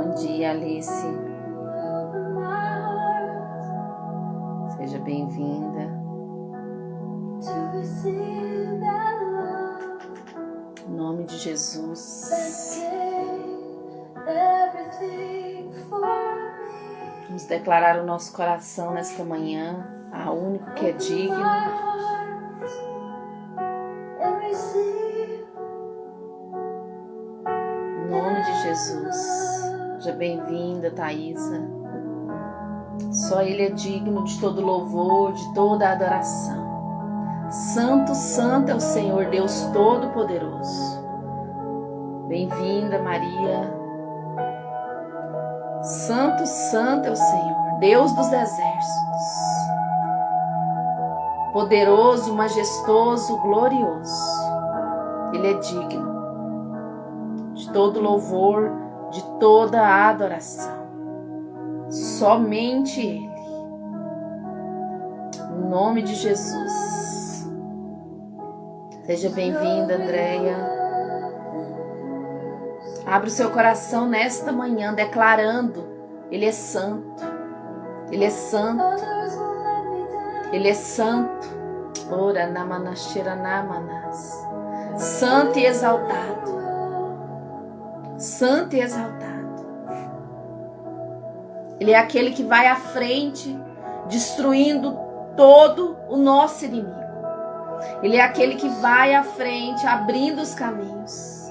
Bom dia, Alice. Seja bem-vinda. Em nome de Jesus. Vamos declarar o nosso coração nesta manhã, ao único que é digno. Em nome de Jesus. Seja bem-vinda, Thaisa. Só Ele é digno de todo louvor, de toda adoração. Santo, santo é o Senhor Deus Todo-Poderoso. Bem-vinda, Maria. Santo, santo é o Senhor, Deus dos exércitos. Poderoso, majestoso, glorioso. Ele é digno de todo louvor, de toda adoração. Somente Ele. Em nome de Jesus. Seja bem-vinda, Andréia. Abra o seu coração nesta manhã, declarando: Ele é santo. Ele é santo. Ele é santo. Ora namanashira namanas. Santo e exaltado. Santo e exaltado. Ele é aquele que vai à frente, destruindo todo o nosso inimigo. Ele é aquele que vai à frente, abrindo os caminhos.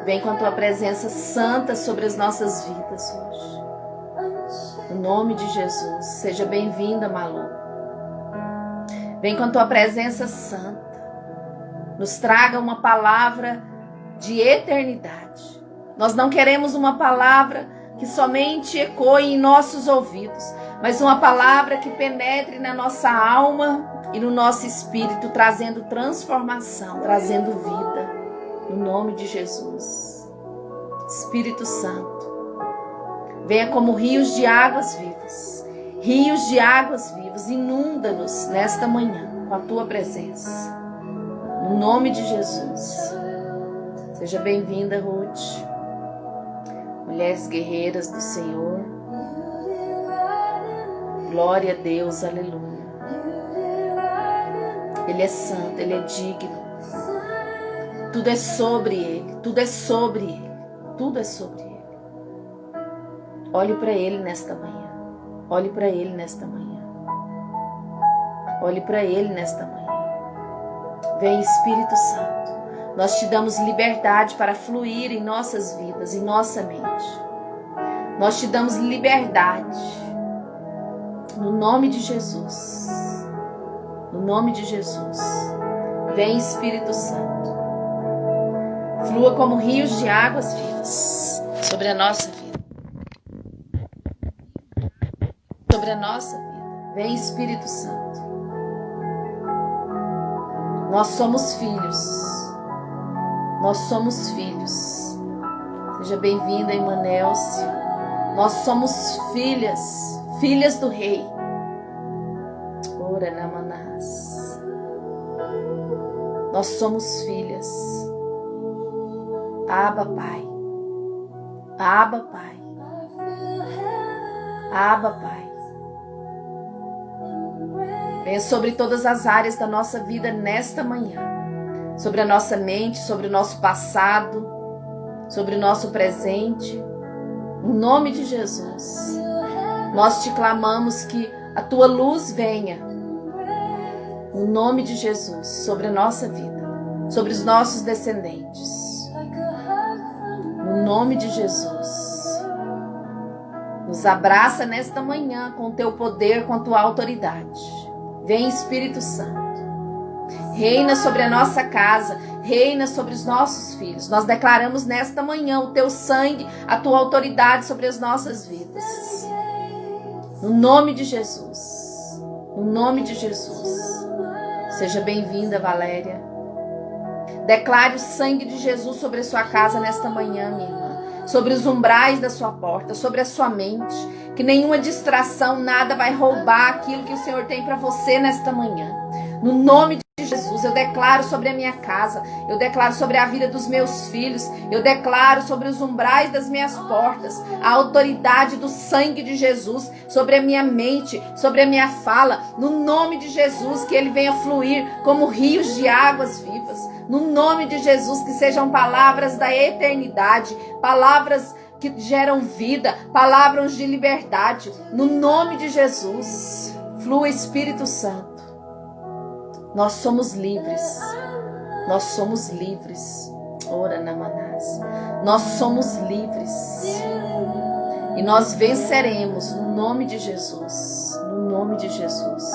Vem com a tua presença santa sobre as nossas vidas hoje. Em nome de Jesus. Seja bem-vinda, Malu. Vem com a tua presença santa. Nos traga uma palavra de eternidade. Nós não queremos uma palavra que somente ecoe em nossos ouvidos, mas uma palavra que penetre na nossa alma e no nosso espírito, trazendo transformação, trazendo vida. No nome de Jesus. Espírito Santo, venha como rios de águas vivas. Rios de águas vivas, inunda-nos nesta manhã com a tua presença. No nome de Jesus. Seja bem-vinda, Ruth. Mulheres guerreiras do Senhor. Glória a Deus, aleluia. Ele é santo, Ele é digno. Tudo é sobre Ele, tudo é sobre Ele, tudo é sobre Ele. Olhe para Ele nesta manhã, olhe para Ele nesta manhã, olhe para Ele nesta manhã. Vem, Espírito Santo, nós te damos liberdade para fluir em nossas vidas, em nossa mente. Nós te damos liberdade, no nome de Jesus, no nome de Jesus. Vem, Espírito Santo. Flua como rios de águas vivas sobre a nossa vida. Sobre a nossa vida. Vem, Espírito Santo. Nós somos filhos. Nós somos filhos. Seja bem-vinda, Emanelce. Nós somos filhas. Filhas do Rei. Ora namanás. Nós somos filhas. Abba, Pai. Abba, Pai. Abba, Pai. Venha sobre todas as áreas da nossa vida nesta manhã. Sobre a nossa mente, sobre o nosso passado, sobre o nosso presente. Em nome de Jesus. Nós te clamamos que a tua luz venha. Em nome de Jesus. Sobre a nossa vida. Sobre os nossos descendentes. No nome de Jesus, nos abraça nesta manhã com o teu poder, com a tua autoridade. Vem, Espírito Santo, reina sobre a nossa casa, reina sobre os nossos filhos. Nós declaramos nesta manhã o teu sangue, a tua autoridade sobre as nossas vidas. No nome de Jesus, no nome de Jesus. Seja bem-vinda, Valéria. Declare o sangue de Jesus sobre a sua casa nesta manhã, minha irmã. Sobre os umbrais da sua porta, sobre a sua mente. Que nenhuma distração, nada vai roubar aquilo que o Senhor tem para você nesta manhã. No nome de Jesus. Eu declaro sobre a minha casa, eu declaro sobre a vida dos meus filhos, eu declaro sobre os umbrais das minhas portas, a autoridade do sangue de Jesus sobre a minha mente, sobre a minha fala, no nome de Jesus, que ele venha fluir como rios de águas vivas, no nome de Jesus, que sejam palavras da eternidade, palavras que geram vida, palavras de liberdade, no nome de Jesus. Flua, Espírito Santo. Nós somos livres. Nós somos livres. Ora namanás. Nós somos livres. E nós venceremos no nome de Jesus. No nome de Jesus.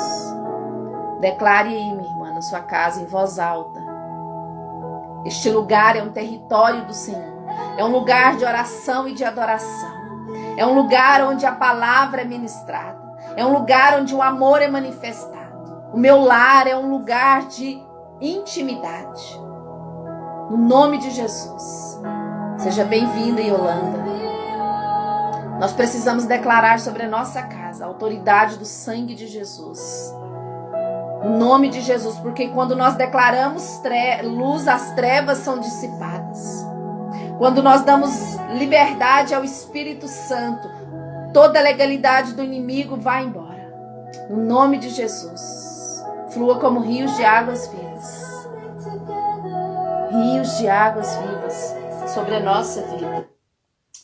Declare aí, minha irmã, na sua casa em voz alta. Este lugar é um território do Senhor. É um lugar de oração e de adoração. É um lugar onde a palavra é ministrada. É um lugar onde o amor é manifestado. O meu lar é um lugar de intimidade. No nome de Jesus. Seja bem-vinda, Yolanda. Nós precisamos declarar sobre a nossa casa a autoridade do sangue de Jesus. No nome de Jesus, porque quando nós declaramos luz, as trevas são dissipadas. Quando nós damos liberdade ao Espírito Santo, toda a legalidade do inimigo vai embora. No nome de Jesus. Flua como rios de águas vivas. Rios de águas vivas sobre a nossa vida.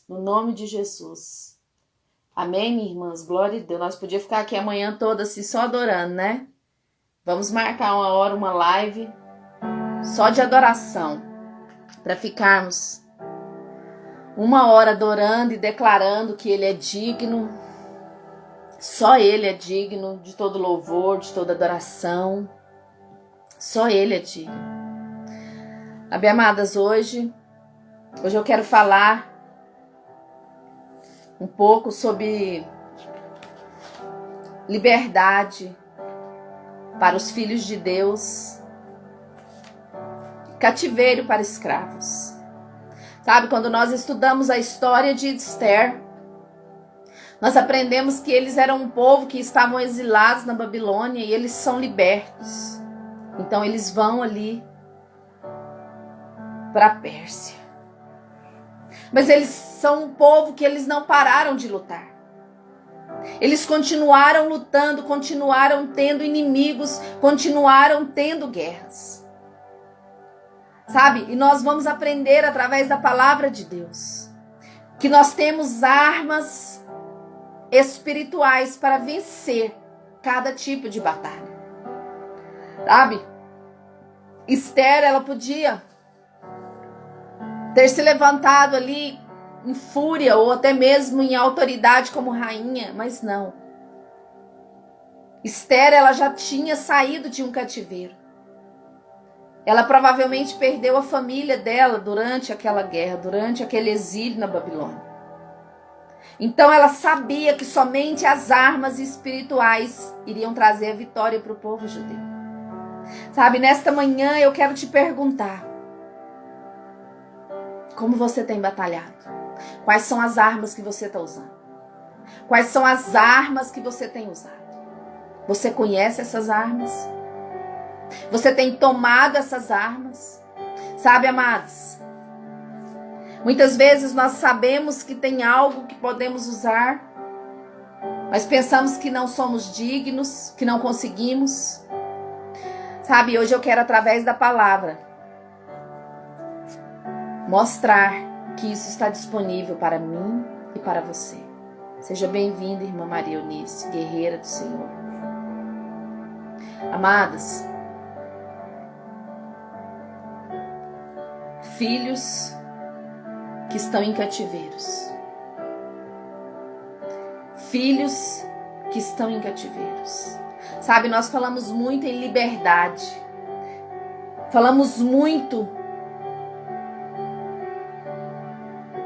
No nome de Jesus. Amém, minhas irmãs? Glória a Deus. Nós podíamos ficar aqui a manhã toda assim, só adorando, né? Vamos marcar uma hora, uma live só de adoração. Para ficarmos uma hora adorando e declarando que Ele é digno. Só Ele é digno de todo louvor, de toda adoração. Só Ele é digno. Amadas, hoje eu quero falar um pouco sobre liberdade para os filhos de Deus, cativeiro para escravos. Sabe, quando nós estudamos a história de Esther, nós aprendemos que eles eram um povo que estavam exilados na Babilônia e eles são libertos. Então eles vão ali para a Pérsia. Mas eles são um povo que eles não pararam de lutar. Eles continuaram lutando, continuaram tendo inimigos, continuaram tendo guerras. Sabe? E nós vamos aprender através da palavra de Deus que nós temos armas espirituais para vencer cada tipo de batalha. Sabe? Esther, ela podia ter se levantado ali em fúria ou até mesmo em autoridade como rainha, mas não. Esther, ela já tinha saído de um cativeiro. Ela provavelmente perdeu a família dela durante aquela guerra, durante aquele exílio na Babilônia. Então ela sabia que somente as armas espirituais iriam trazer a vitória para o povo judeu. Sabe, nesta manhã eu quero te perguntar: como você tem batalhado? Quais são as armas que você está usando? Quais são as armas que você tem usado? Você conhece essas armas? Você tem tomado essas armas? Sabe, amados? Muitas vezes nós sabemos que tem algo que podemos usar, mas pensamos que não somos dignos, que não conseguimos. Sabe, hoje eu quero, através da palavra, mostrar que isso está disponível para mim e para você. Seja bem-vinda, irmã Maria Eunice, guerreira do Senhor. Amadas, filhos que estão em cativeiros. Filhos que estão em cativeiros. Sabe, nós falamos muito em liberdade. Falamos muito.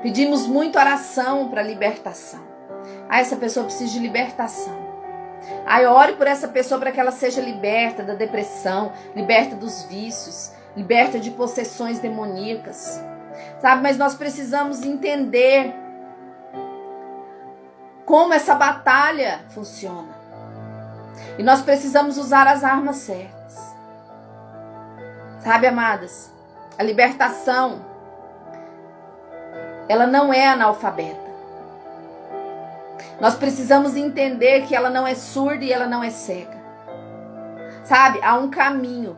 Pedimos muito oração para libertação. Essa pessoa precisa de libertação. Ore por essa pessoa para que ela seja liberta da depressão, liberta dos vícios, liberta de possessões demoníacas. Sabe, mas nós precisamos entender como essa batalha funciona. E nós precisamos usar as armas certas. Sabe, amadas, a libertação, ela não é analfabeta. Nós precisamos entender que ela não é surda e ela não é cega. Sabe, há um caminho.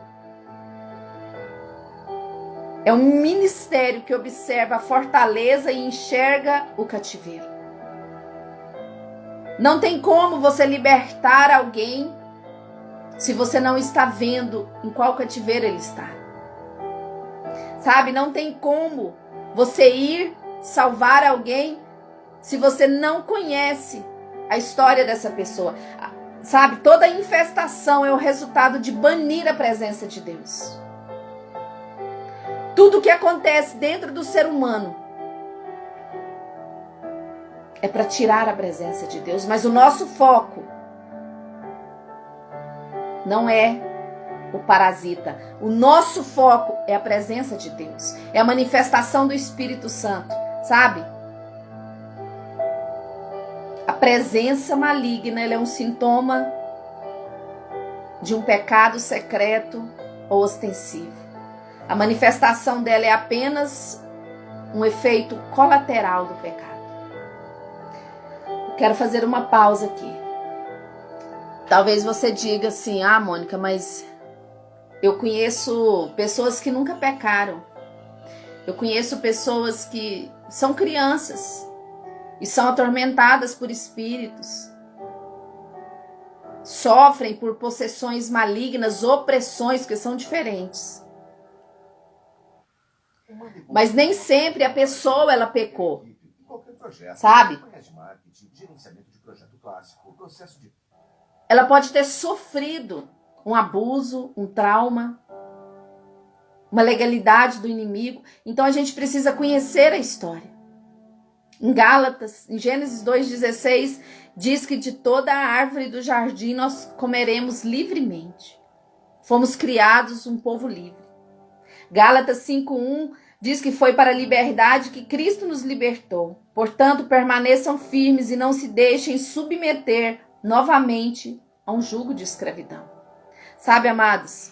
É um ministério que observa a fortaleza e enxerga o cativeiro. Não tem como você libertar alguém se você não está vendo em qual cativeiro ele está. Sabe, não tem como você ir salvar alguém se você não conhece a história dessa pessoa. Sabe, toda infestação é o resultado de banir a presença de Deus. Tudo que acontece dentro do ser humano é para tirar a presença de Deus, mas o nosso foco não é o parasita. O nosso foco é a presença de Deus, é a manifestação do Espírito Santo, sabe? A presença maligna, ela é um sintoma de um pecado secreto ou ostensivo. A manifestação dela é apenas um efeito colateral do pecado. Eu quero fazer uma pausa aqui. Talvez você diga assim: ah, Mônica, mas eu conheço pessoas que nunca pecaram. Eu conheço pessoas que são crianças e são atormentadas por espíritos. Sofrem por possessões malignas, opressões que são diferentes. Mas nem sempre a pessoa ela pecou. Sabe? Ela pode ter sofrido um abuso, um trauma, uma legalidade do inimigo. Então a gente precisa conhecer a história. Em Gálatas, em Gênesis 2,16, diz que de toda a árvore do jardim nós comeremos livremente. Fomos criados um povo livre. Gálatas 5,1 diz que foi para a liberdade que Cristo nos libertou. Portanto, permaneçam firmes e não se deixem submeter novamente a um jugo de escravidão. Sabe, amados,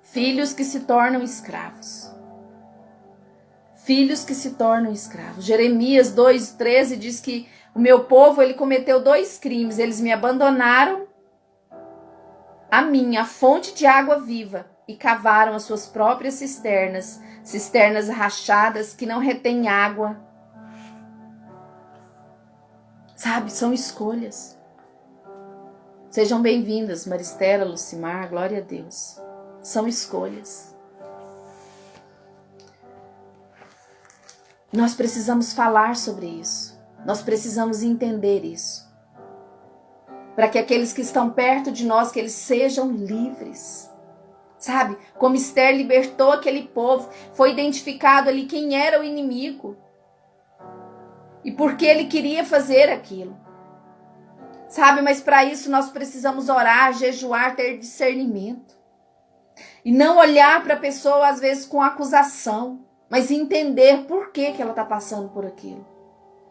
filhos que se tornam escravos. Filhos que se tornam escravos. Jeremias 2,13 diz que o meu povo, ele cometeu 2 crimes. Eles me abandonaram a mim, a fonte de água viva, e cavaram as suas próprias cisternas, cisternas rachadas que não retêm água. Sabe, são escolhas. Sejam bem-vindas, Maristela, Lucimar, glória a Deus. São escolhas. Nós precisamos falar sobre isso. Nós precisamos entender isso. Para que aqueles que estão perto de nós, que eles sejam livres. Sabe? Como Esther libertou aquele povo, foi identificado ali quem era o inimigo. E por que ele queria fazer aquilo. Sabe? Mas para isso nós precisamos orar, jejuar, ter discernimento. E não olhar para a pessoa às vezes com acusação, mas entender por que ela está passando por aquilo.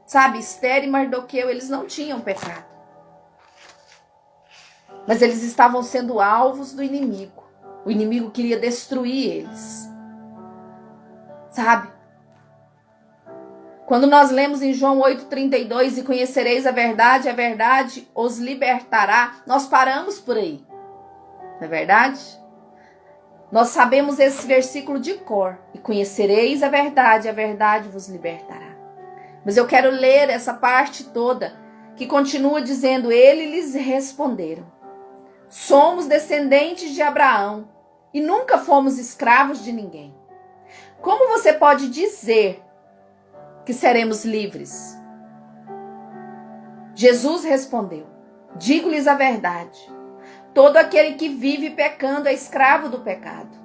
Sabe? Esther e Mardoqueu, eles não tinham pecado. Mas eles estavam sendo alvos do inimigo. O inimigo queria destruir eles. Sabe? Quando nós lemos em João 8,32, e conhecereis a verdade os libertará, nós paramos por aí. Não é verdade? Nós sabemos esse versículo de cor. E conhecereis a verdade vos libertará. Mas eu quero ler essa parte toda, que continua dizendo: eles lhes responderam: somos descendentes de Abraão e nunca fomos escravos de ninguém. Como você pode dizer que seremos livres? Jesus respondeu: digo-lhes a verdade. Todo aquele que vive pecando é escravo do pecado.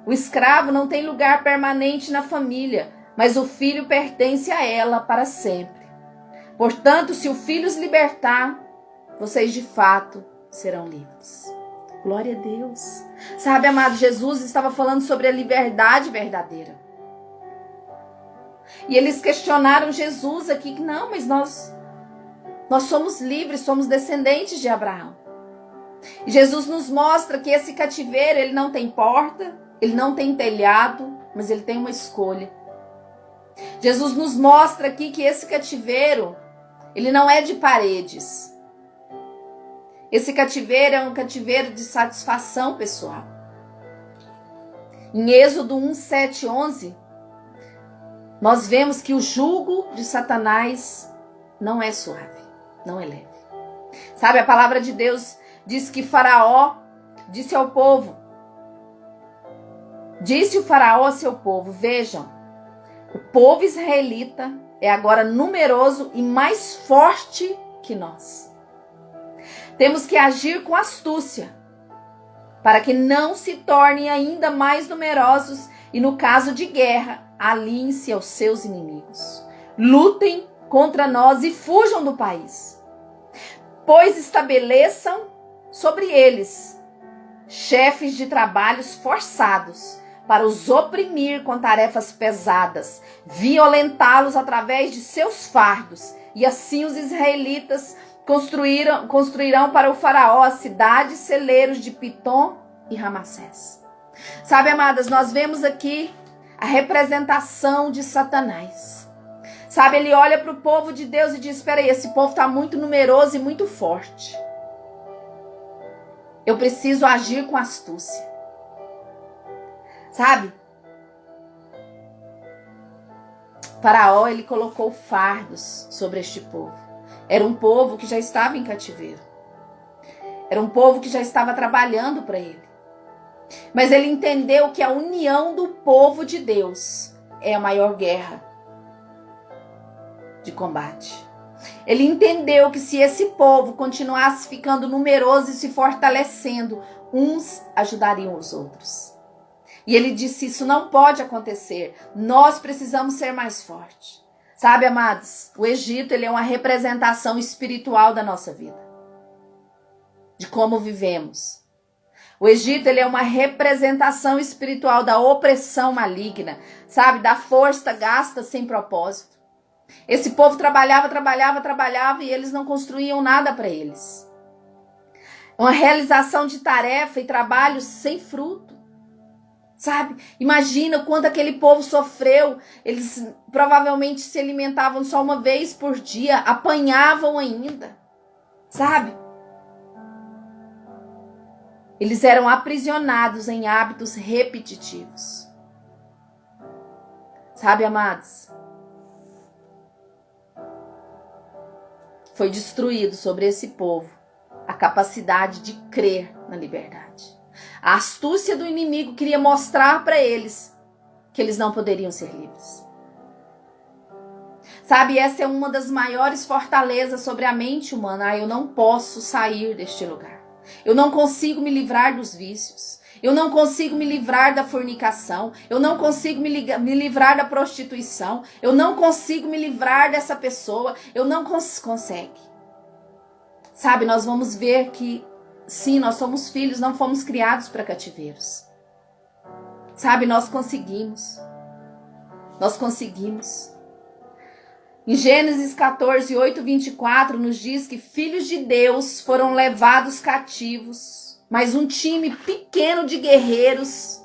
O escravo não tem lugar permanente na família, mas o filho pertence a ela para sempre. Portanto, se o filho os libertar, vocês de fato serão livres. Glória a Deus. Sabe, amado, Jesus estava falando sobre a liberdade verdadeira. E eles questionaram Jesus aqui, que não, mas nós somos livres, somos descendentes de Abraão. E Jesus nos mostra que esse cativeiro, ele não tem porta, ele não tem telhado, mas ele tem uma escolha. Jesus nos mostra aqui que esse cativeiro, ele não é de paredes. Esse cativeiro é um cativeiro de satisfação pessoal. Em Êxodo 1, 7, 11, nós vemos que o jugo de Satanás não é suave, não é leve. Sabe, a palavra de Deus diz que Faraó disse ao povo, disse o Faraó a seu povo, vejam, o povo israelita é agora numeroso e mais forte que nós. Temos que agir com astúcia, para que não se tornem ainda mais numerosos e, no caso de guerra, aliem-se aos seus inimigos. Lutem contra nós e fujam do país, pois estabeleçam sobre eles chefes de trabalhos forçados para os oprimir com tarefas pesadas, violentá-los através de seus fardos, e assim os israelitas construirão para o faraó as cidades celeiros de Pitom e Ramassés. Sabe, amadas, nós vemos aqui a representação de Satanás. Sabe, ele olha para o povo de Deus e diz, espera aí, esse povo está muito numeroso e muito forte. Eu preciso agir com astúcia. Sabe? Faraó, ele colocou fardos sobre este povo. Era um povo que já estava em cativeiro. Era um povo que já estava trabalhando para ele. Mas ele entendeu que a união do povo de Deus é a maior guerra de combate. Ele entendeu que se esse povo continuasse ficando numeroso e se fortalecendo, uns ajudariam os outros. E ele disse, isso não pode acontecer. Nós precisamos ser mais fortes. Sabe, amados, o Egito, ele é uma representação espiritual da nossa vida. De como vivemos. O Egito, ele é uma representação espiritual da opressão maligna. Sabe, da força gasta sem propósito. Esse povo trabalhava e eles não construíam nada para eles. Uma realização de tarefa e trabalho sem fruto. Sabe? Imagina quando aquele povo sofreu. Eles provavelmente se alimentavam só uma vez por dia. Apanhavam ainda. Sabe? Eles eram aprisionados em hábitos repetitivos. Sabe, amados? Foi destruído sobre esse povo a capacidade de crer na liberdade. A astúcia do inimigo queria mostrar para eles que eles não poderiam ser livres. Sabe, essa é uma das maiores fortalezas sobre a mente humana. Eu não posso sair deste lugar. Eu não consigo me livrar dos vícios. Eu não consigo me livrar da fornicação. Eu não consigo me livrar da prostituição. Eu não consigo me livrar dessa pessoa. Eu não consegue. Sabe, nós vamos ver que sim, nós somos filhos, não fomos criados para cativeiros. Sabe, nós conseguimos. Nós conseguimos. Em Gênesis 14, 8, 24, nos diz que filhos de Deus foram levados cativos, mas um time pequeno de guerreiros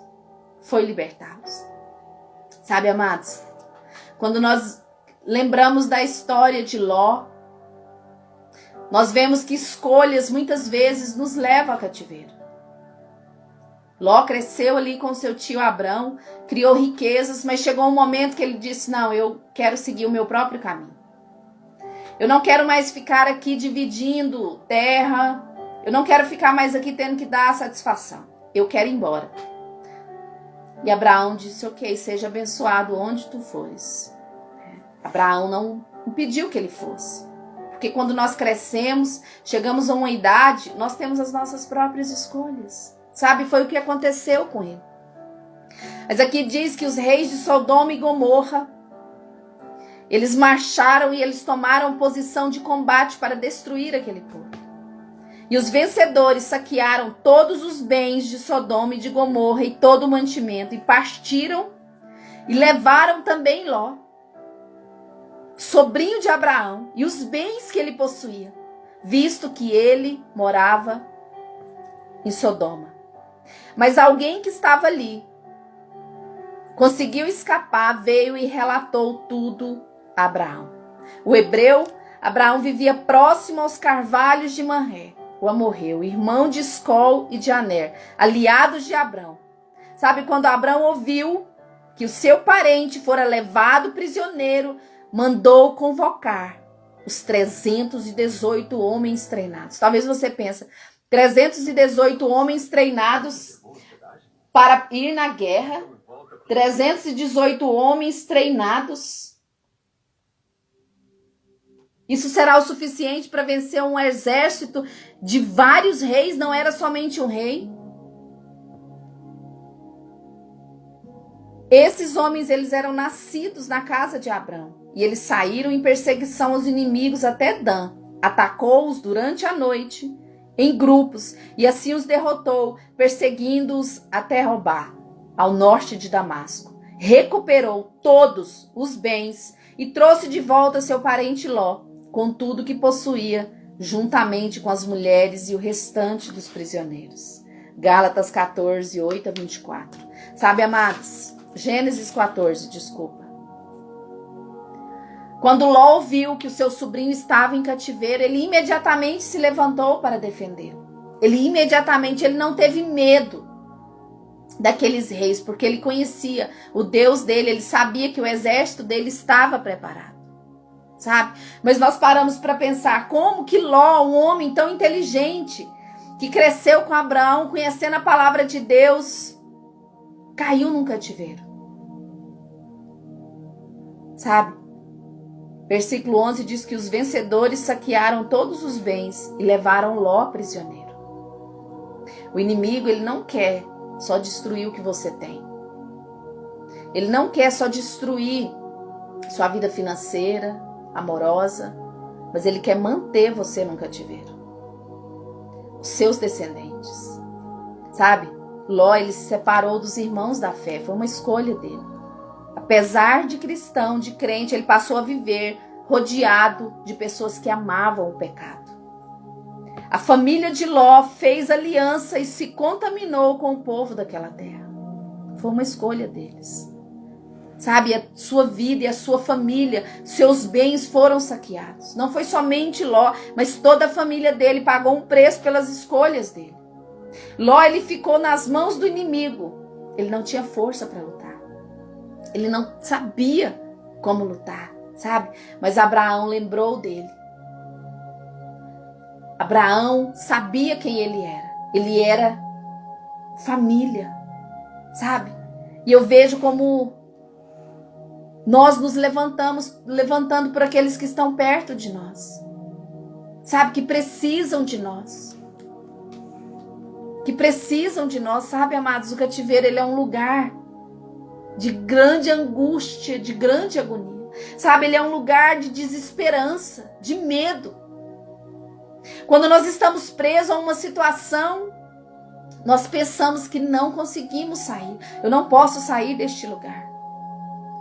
foi libertá-los. Sabe, amados, quando nós lembramos da história de Ló, nós vemos que escolhas muitas vezes nos levam ao cativeiro. Ló cresceu ali com seu tio Abrão, criou riquezas, mas chegou um momento que ele disse, não, eu quero seguir o meu próprio caminho. Eu não quero mais ficar aqui dividindo terra, eu não quero ficar mais aqui tendo que dar satisfação. Eu quero ir embora. E Abraão disse, ok, seja abençoado onde tu fores. Abraão não pediu que ele fosse. Porque quando nós crescemos, chegamos a uma idade, nós temos as nossas próprias escolhas. Sabe, foi o que aconteceu com ele. Mas aqui diz que os reis de Sodoma e Gomorra, eles marcharam e eles tomaram posição de combate para destruir aquele povo. E os vencedores saquearam todos os bens de Sodoma e de Gomorra e todo o mantimento, e partiram e levaram também Ló, sobrinho de Abraão, e os bens que ele possuía, visto que ele morava em Sodoma. Mas alguém que estava ali conseguiu escapar, veio e relatou tudo a Abraão. O hebreu, Abraão vivia próximo aos carvalhos de Manré, o amorreu, irmão de Escol e de Aner, aliados de Abrão. Sabe, quando Abrão ouviu que o seu parente fora levado prisioneiro, mandou convocar os 318 homens treinados. Talvez você pense, 318 homens treinados para ir na guerra, 318 homens treinados. Isso será o suficiente para vencer um exército de vários reis, não era somente um rei. Esses homens, eles eram nascidos na casa de Abrão. E eles saíram em perseguição aos inimigos até Dan. Atacou-os durante a noite, em grupos, e assim os derrotou, perseguindo-os até Robá, ao norte de Damasco. Recuperou todos os bens e trouxe de volta seu parente Ló, com tudo que possuía, juntamente com as mulheres e o restante dos prisioneiros. Gálatas 14, 8 a 24. Sabe, amados? Gênesis 14, desculpa. Quando Ló ouviu que o seu sobrinho estava em cativeiro, ele imediatamente se levantou para defendê-lo. Ele não teve medo daqueles reis, porque ele conhecia o Deus dele, ele sabia que o exército dele estava preparado. Sabe? Mas nós paramos para pensar como que Ló, um homem tão inteligente, que cresceu com Abraão, conhecendo a palavra de Deus, caiu num cativeiro. Sabe? Versículo 11 diz que os vencedores saquearam todos os bens e levaram Ló prisioneiro. O inimigo, ele não quer só destruir o que você tem. Ele não quer só destruir sua vida financeira, amorosa, mas ele quer manter você num cativeiro. Os seus descendentes. Sabe? Ló, ele se separou dos irmãos da fé, foi uma escolha dele. Apesar de cristão, de crente, ele passou a viver rodeado de pessoas que amavam o pecado. A família de Ló fez aliança e se contaminou com o povo daquela terra. Foi uma escolha deles. Sabe, a sua vida e a sua família, seus bens foram saqueados. Não foi somente Ló, mas toda a família dele pagou um preço pelas escolhas dele. Ló, ele ficou nas mãos do inimigo. Ele não tinha força para lutar. Ele não sabia como lutar, sabe? Mas Abraão lembrou dele. Abraão sabia quem ele era. Ele era família, sabe? E eu vejo como nós nos levantando por aqueles que estão perto de nós. Sabe? Que precisam de nós. Sabe, amados? O cativeiro, ele é um lugar de grande angústia, de grande agonia. Sabe, ele é um lugar de desesperança, de medo. Quando nós estamos presos a uma situação, nós pensamos que não conseguimos sair. Eu não posso sair deste lugar.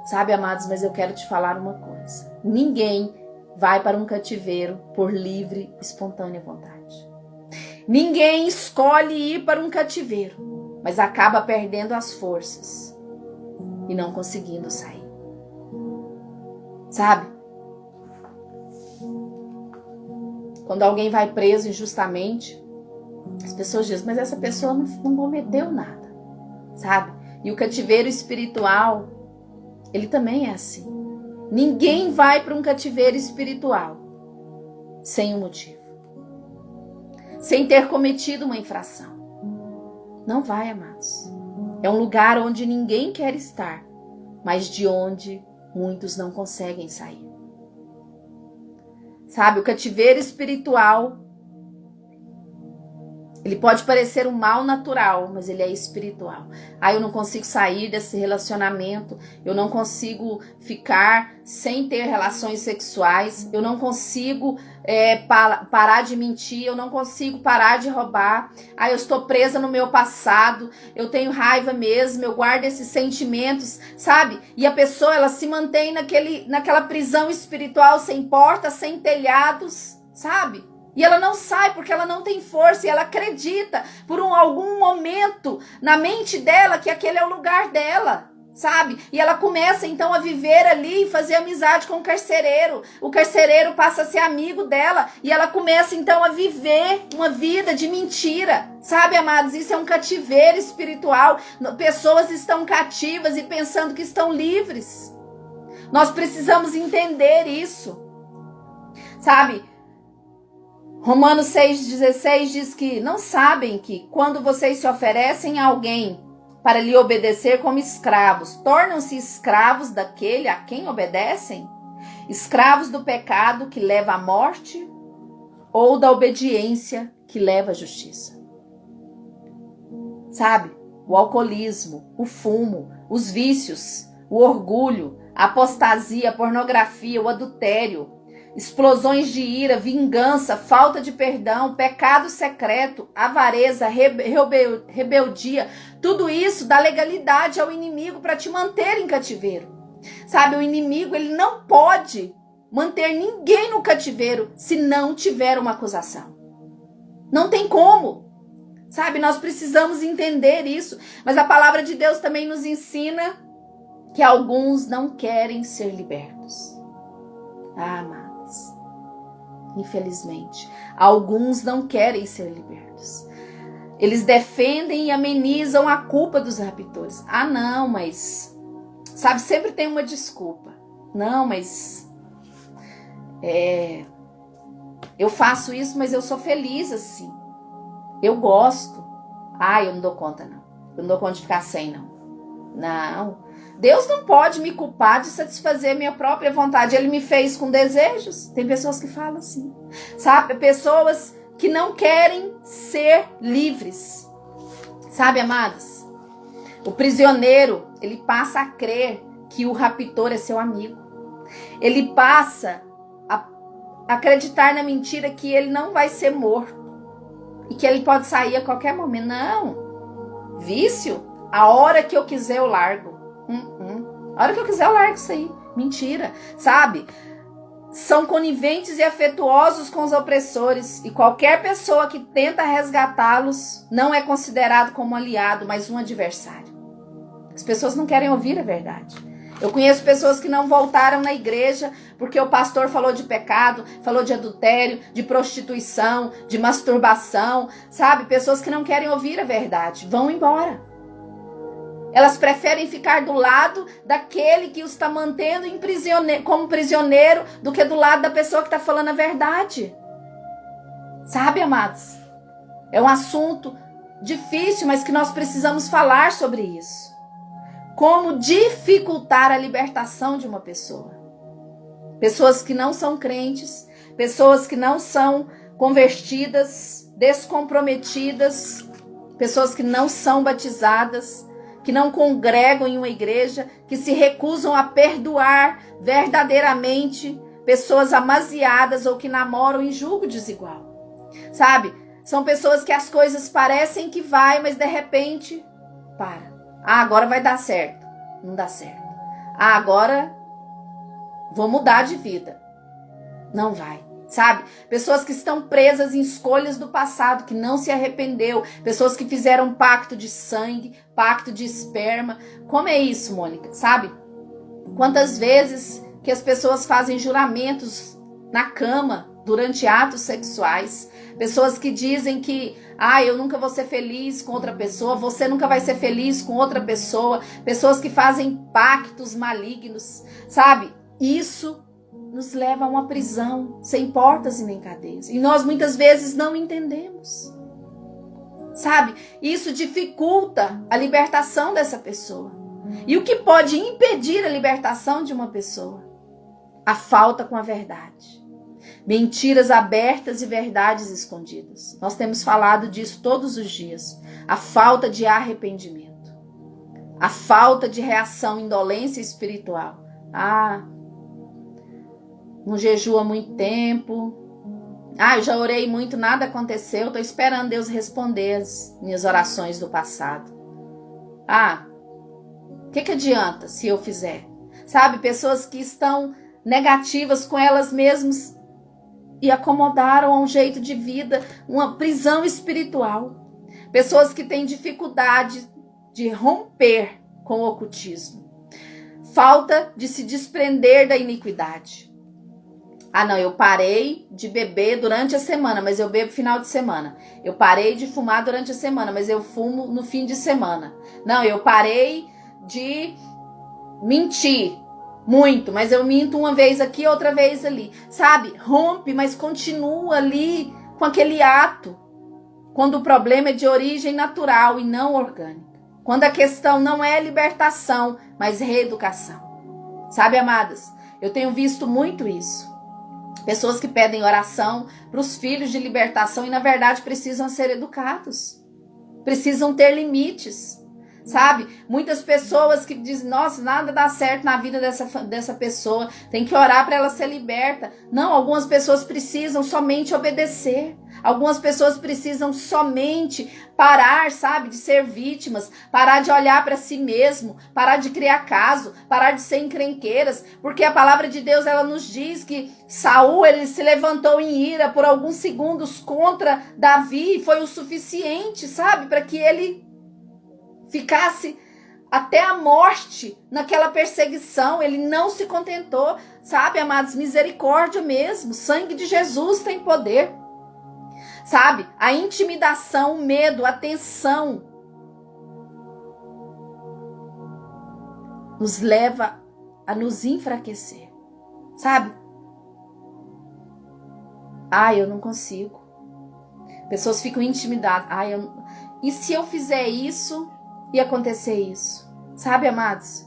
Sabe, amados, mas eu quero te falar uma coisa. Ninguém vai para um cativeiro por livre, espontânea vontade. Ninguém escolhe ir para um cativeiro, mas acaba perdendo as forças e não conseguindo sair. Sabe? Quando alguém vai preso injustamente, as pessoas dizem, mas essa pessoa não cometeu nada. Sabe? E o cativeiro espiritual, ele também é assim. Ninguém vai para um cativeiro espiritual sem um motivo. Sem ter cometido uma infração. Não vai, amados. É um lugar onde ninguém quer estar, mas de onde muitos não conseguem sair. Sabe, o cativeiro espiritual, ele pode parecer um mal natural, mas ele é espiritual. Eu não consigo sair desse relacionamento, eu não consigo ficar sem ter relações sexuais, eu não consigo parar de mentir, eu não consigo parar de roubar. Eu estou presa no meu passado, eu tenho raiva mesmo, eu guardo esses sentimentos, sabe? E a pessoa, ela se mantém naquela prisão espiritual, sem portas, sem telhados, sabe? E ela não sai porque ela não tem força e ela acredita por algum momento na mente dela que aquele é o lugar dela, sabe? E ela começa então a viver ali e fazer amizade com o carcereiro. O carcereiro passa a ser amigo dela e ela começa então a viver uma vida de mentira. Sabe, amados, isso é um cativeiro espiritual. Pessoas estão cativas e pensando que estão livres. Nós precisamos entender isso. Sabe? Romanos 6,16 diz que não sabem que quando vocês se oferecem a alguém para lhe obedecer como escravos, tornam-se escravos daquele a quem obedecem? Escravos do pecado que leva à morte ou da obediência que leva à justiça? Sabe? O alcoolismo, o fumo, os vícios, o orgulho, a apostasia, a pornografia, o adultério, explosões de ira, vingança, falta de perdão, pecado secreto, avareza, rebeldia, tudo isso dá legalidade ao inimigo para te manter em cativeiro. Sabe, o inimigo ele não pode manter ninguém no cativeiro se não tiver uma acusação. Não tem como. Sabe, nós precisamos entender isso. Mas a palavra de Deus também nos ensina que alguns não querem ser libertos. Amados, infelizmente, alguns não querem ser libertos. Eles defendem e amenizam a culpa dos raptores. Ah, não, mas... Sabe, sempre tem uma desculpa. Não, mas... eu faço isso, mas eu sou feliz assim. Eu gosto. Ah, eu não dou conta, não. Eu não dou conta de ficar sem, não. Não. Deus não pode me culpar de satisfazer minha própria vontade. Ele me fez com desejos. Tem pessoas que falam assim. Sabe? Pessoas que não querem ser livres. Sabe, amados? O prisioneiro, ele passa a crer que o raptor é seu amigo. Ele passa a acreditar na mentira que ele não vai ser morto. E que ele pode sair a qualquer momento. Não. Vício, a hora que eu quiser eu largo. A hora que eu quiser eu largo isso aí. Mentira. Sabe? São coniventes e afetuosos com os opressores. E qualquer pessoa que tenta resgatá-los não é considerado como aliado, mas um adversário. As pessoas não querem ouvir a verdade. Eu conheço pessoas que não voltaram na igreja porque o pastor falou de pecado, falou de adultério, de prostituição, de masturbação, sabe? Pessoas que não querem ouvir a verdade, vão embora. Elas preferem ficar do lado daquele que os está mantendo como prisioneiro do que do lado da pessoa que está falando a verdade. Sabe, amados? É um assunto difícil, mas que nós precisamos falar sobre isso. Como dificultar a libertação de uma pessoa. Pessoas que não são crentes, pessoas que não são convertidas, descomprometidas, pessoas que não são batizadas, que não congregam em uma igreja, que se recusam a perdoar verdadeiramente, pessoas amaziadas ou que namoram em julgo desigual. Sabe? São pessoas que as coisas parecem que vai, mas de repente, para. Ah, agora vai dar certo. Não dá certo. Ah, agora vou mudar de vida. Não vai. Sabe? Pessoas que estão presas em escolhas do passado, que não se arrependeu. Pessoas que fizeram pacto de sangue, pacto de esperma. Como é isso, Mônica? Sabe? Quantas vezes que as pessoas fazem juramentos na cama durante atos sexuais. Pessoas que dizem que eu nunca vou ser feliz com outra pessoa, você nunca vai ser feliz com outra pessoa. Pessoas que fazem pactos malignos, sabe? Isso nos leva a uma prisão sem portas e nem cadeias. E nós muitas vezes não entendemos. Sabe? Isso dificulta a libertação dessa pessoa. E o que pode impedir a libertação de uma pessoa? A falta com a verdade. Mentiras abertas e verdades escondidas. Nós temos falado disso todos os dias. A falta de arrependimento. A falta de reação, indolência espiritual. Não jejua há muito tempo. Eu já orei muito, nada aconteceu. Estou esperando Deus responder as minhas orações do passado. O que adianta se eu fizer? Sabe, pessoas que estão negativas com elas mesmas e acomodaram a um jeito de vida, uma prisão espiritual. Pessoas que têm dificuldade de romper com o ocultismo. falta de se desprender da iniquidade. Ah, não, eu parei de beber durante a semana, mas eu bebo final de semana. Eu parei de fumar durante a semana, mas eu fumo no fim de semana. Não, eu parei de mentir muito, mas eu minto uma vez aqui, outra vez ali. Sabe? Rompe, mas continua ali com aquele ato. Quando o problema é de origem natural e não orgânica. Quando a questão não é libertação, mas reeducação. Sabe, amadas? Eu tenho visto muito isso. Pessoas que pedem oração para os filhos de libertação e, na verdade, precisam ser educados. Precisam ter limites. Sabe? Muitas pessoas que dizem, nossa, nada dá certo na vida dessa pessoa. Tem que orar para ela ser liberta. Não, algumas pessoas precisam somente obedecer. Algumas pessoas precisam somente parar, sabe, de ser vítimas, parar de olhar para si mesmo, parar de criar caso, parar de ser encrenqueiras, porque a palavra de Deus, ela nos diz que Saul, ele se levantou em ira por alguns segundos contra Davi, e foi o suficiente, sabe, para que ele ficasse até a morte naquela perseguição. Ele não se contentou, sabe, amados, misericórdia mesmo, o sangue de Jesus tem poder. Sabe, a intimidação, o medo, a tensão nos leva a nos enfraquecer, sabe? Eu não consigo. Pessoas ficam intimidadas. E se eu fizer isso e acontecer isso? Sabe, amados?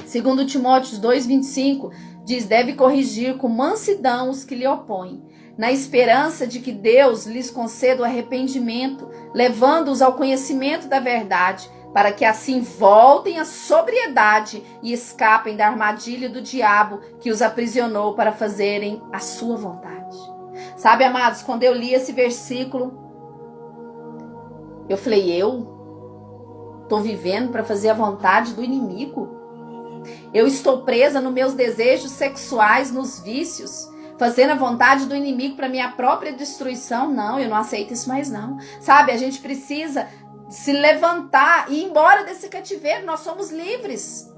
Segundo Timóteo 2:25, diz, deve corrigir com mansidão os que lhe opõem, na esperança de que Deus lhes conceda o arrependimento, levando-os ao conhecimento da verdade, para que assim voltem à sobriedade e escapem da armadilha do diabo que os aprisionou para fazerem a sua vontade. Sabe, amados, quando eu li esse versículo, eu falei, eu estou vivendo para fazer a vontade do inimigo? Eu estou presa nos meus desejos sexuais, nos vícios, fazendo a vontade do inimigo para minha própria destruição? Não, eu não aceito isso mais não. Sabe, a gente precisa se levantar e ir embora desse cativeiro. Nós somos livres.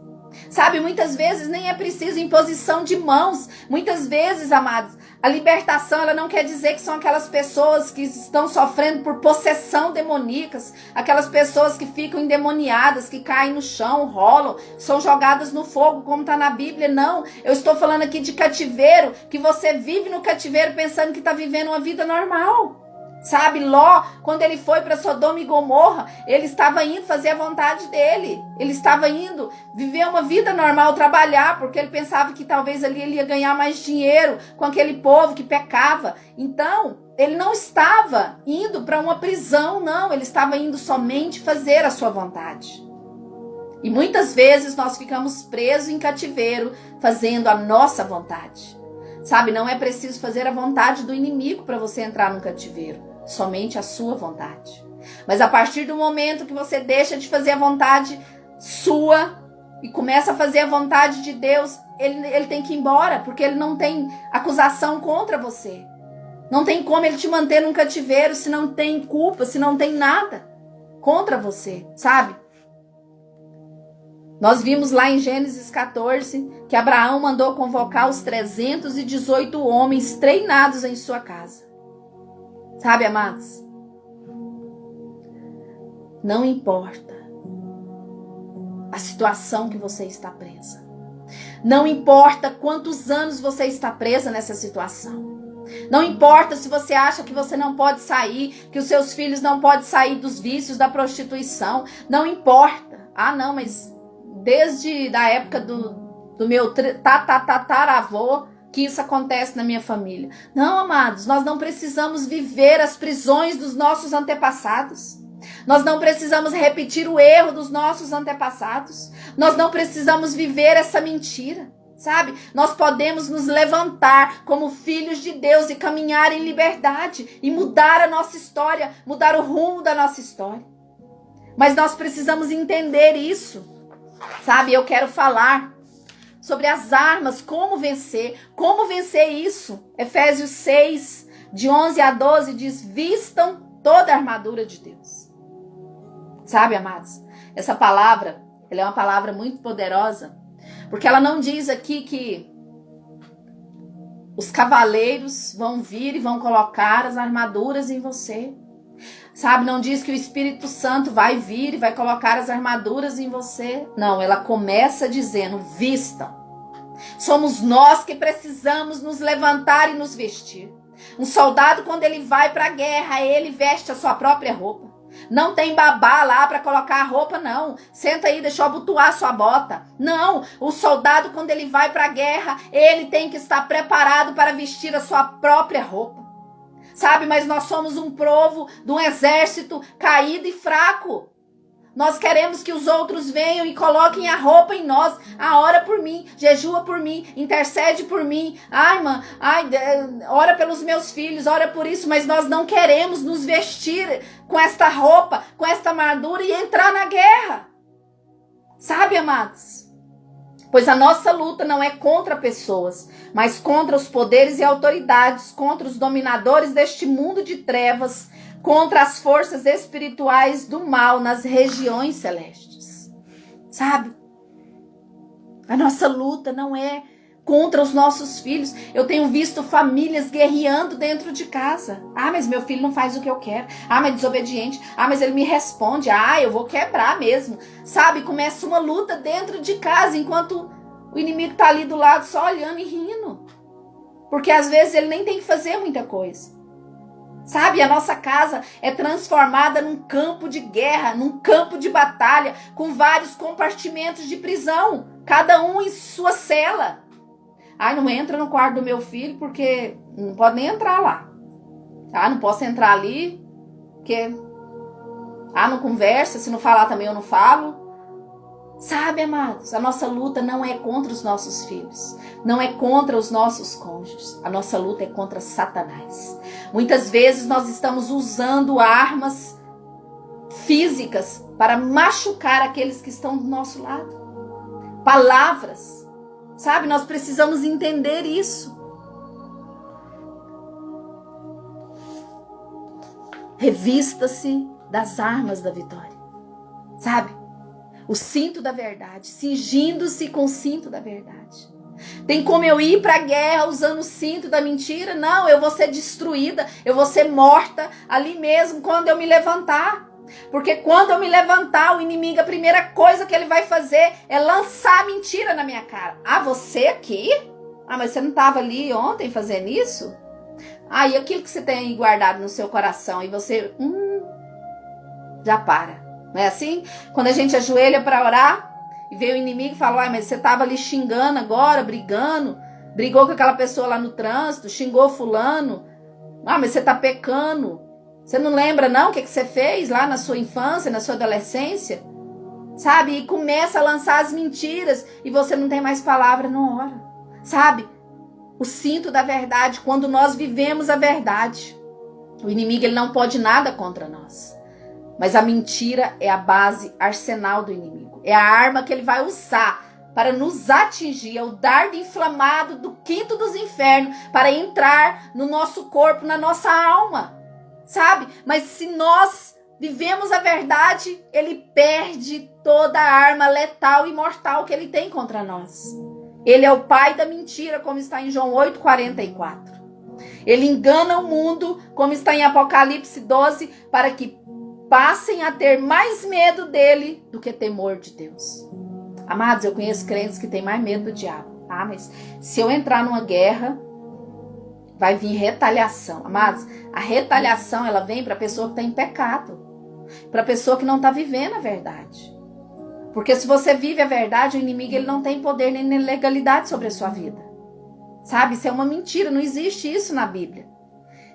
Sabe, muitas vezes nem é preciso imposição de mãos. Muitas vezes, amados, a libertação, ela não quer dizer que são aquelas pessoas que estão sofrendo por possessão demoníacas, aquelas pessoas que ficam endemoniadas, que caem no chão, rolam, são jogadas no fogo, como está na Bíblia. Não, eu estou falando aqui de cativeiro, que você vive no cativeiro pensando que está vivendo uma vida normal. Sabe, Ló, quando ele foi para Sodoma e Gomorra, ele estava indo fazer a vontade dele. Ele estava indo viver uma vida normal, trabalhar, porque ele pensava que talvez ali ele ia ganhar mais dinheiro com aquele povo que pecava. Então, ele não estava indo para uma prisão, não. Ele estava indo somente fazer a sua vontade. E muitas vezes nós ficamos presos em cativeiro, fazendo a nossa vontade. Sabe, não é preciso fazer a vontade do inimigo para você entrar no cativeiro. Somente a sua vontade. Mas a partir do momento que você deixa de fazer a vontade sua e começa a fazer a vontade de Deus, ele tem que ir embora, porque ele não tem acusação contra você. Não tem como ele te manter num cativeiro se não tem culpa, se não tem nada contra você, sabe? Nós vimos lá em Gênesis 14 que Abraão mandou convocar os 318 homens treinados em sua casa. Sabe, amados? Não importa a situação que você está presa. Não importa quantos anos você está presa nessa situação. Não importa se você acha que você não pode sair, que os seus filhos não podem sair dos vícios, da prostituição. Não importa. Não, mas desde a época do meu tataravô, que isso acontece na minha família. Não, amados, nós não precisamos viver as prisões dos nossos antepassados. Nós não precisamos repetir o erro dos nossos antepassados. Nós não precisamos viver essa mentira, sabe? Nós podemos nos levantar como filhos de Deus e caminhar em liberdade e mudar a nossa história, mudar o rumo da nossa história. Mas nós precisamos entender isso, sabe? Eu quero falar sobre as armas, como vencer isso. Efésios 6, de 11 a 12, diz, vistam toda a armadura de Deus. Sabe, amados, essa palavra, ela é uma palavra muito poderosa, Porque ela não diz aqui que os cavaleiros vão vir e vão colocar as armaduras em você. Sabe, não diz que o Espírito Santo vai vir e vai colocar as armaduras em você. Não, ela começa dizendo, vistam. Somos nós que precisamos nos levantar e nos vestir. Um soldado, quando ele vai para a guerra, ele veste a sua própria roupa. Não tem babá lá para colocar a roupa, não. Senta aí, deixa eu abotoar a sua bota. Não, o soldado, quando ele vai para a guerra, ele tem que estar preparado para vestir a sua própria roupa. Sabe, mas nós somos um povo de um exército caído e fraco. Nós queremos que os outros venham e coloquem a roupa em nós. Ora por mim, jejua por mim, intercede por mim. Ora pelos meus filhos, ora por isso. Mas nós não queremos nos vestir com esta roupa, com esta armadura e entrar na guerra. Sabe, amados? Pois a nossa luta não é contra pessoas, mas contra os poderes e autoridades, contra os dominadores deste mundo de trevas, contra as forças espirituais do mal nas regiões celestes. Sabe? A nossa luta não é contra os nossos filhos. Eu tenho visto famílias guerreando dentro de casa. Mas meu filho não faz o que eu quero. Mas é desobediente. Mas ele me responde. Eu vou quebrar mesmo. Sabe? Começa uma luta dentro de casa, enquanto o inimigo tá ali do lado só olhando e rindo. Porque às vezes ele nem tem que fazer muita coisa. Sabe, a nossa casa é transformada num campo de guerra, num campo de batalha, com vários compartimentos de prisão, cada um em sua cela. Não entra no quarto do meu filho porque não pode nem entrar lá. Não posso entrar ali porque não conversa, se não falar também eu não falo. Sabe, amados, a nossa luta não é contra os nossos filhos, não é contra os nossos cônjuges, a nossa luta é contra Satanás. Muitas vezes nós estamos usando armas físicas para machucar aqueles que estão do nosso lado. Palavras, sabe, nós precisamos entender isso. Revista-se das armas da vitória, sabe? O cinto da verdade, cingindo-se com o cinto da verdade. Tem como eu ir para a guerra usando o cinto da mentira? Não, eu vou ser destruída, eu vou ser morta ali mesmo quando eu me levantar. Porque quando eu me levantar, o inimigo, a primeira coisa que ele vai fazer é lançar mentira na minha cara. Você aqui? Mas você não estava ali ontem fazendo isso? E aquilo que você tem guardado no seu coração e você já para. Não é assim? Quando a gente ajoelha para orar e vê o inimigo e fala, mas você estava ali xingando agora, brigando, brigou com aquela pessoa lá no trânsito, xingou fulano, mas você está pecando. Você não lembra não o que você fez lá na sua infância, na sua adolescência? Sabe? E começa a lançar as mentiras e você não tem mais palavra, não ora. Sabe? O cinto da verdade, quando nós vivemos a verdade, o inimigo ele não pode nada contra nós. Mas a mentira é a base arsenal do inimigo. É a arma que ele vai usar para nos atingir. É o dardo inflamado do quinto dos infernos para entrar no nosso corpo, na nossa alma. Sabe? Mas se nós vivemos a verdade, ele perde toda a arma letal e mortal que ele tem contra nós. Ele é o pai da mentira, como está em João 8,44. Ele engana o mundo, como está em Apocalipse 12, para que passem a ter mais medo dele do que temor de Deus. Amados, eu conheço crentes que têm mais medo do diabo. Mas se eu entrar numa guerra, vai vir retaliação. Amados, a retaliação ela vem para a pessoa que está em pecado, para a pessoa que não está vivendo a verdade. Porque se você vive a verdade, o inimigo ele não tem poder nem legalidade sobre a sua vida. Sabe, isso é uma mentira, não existe isso na Bíblia.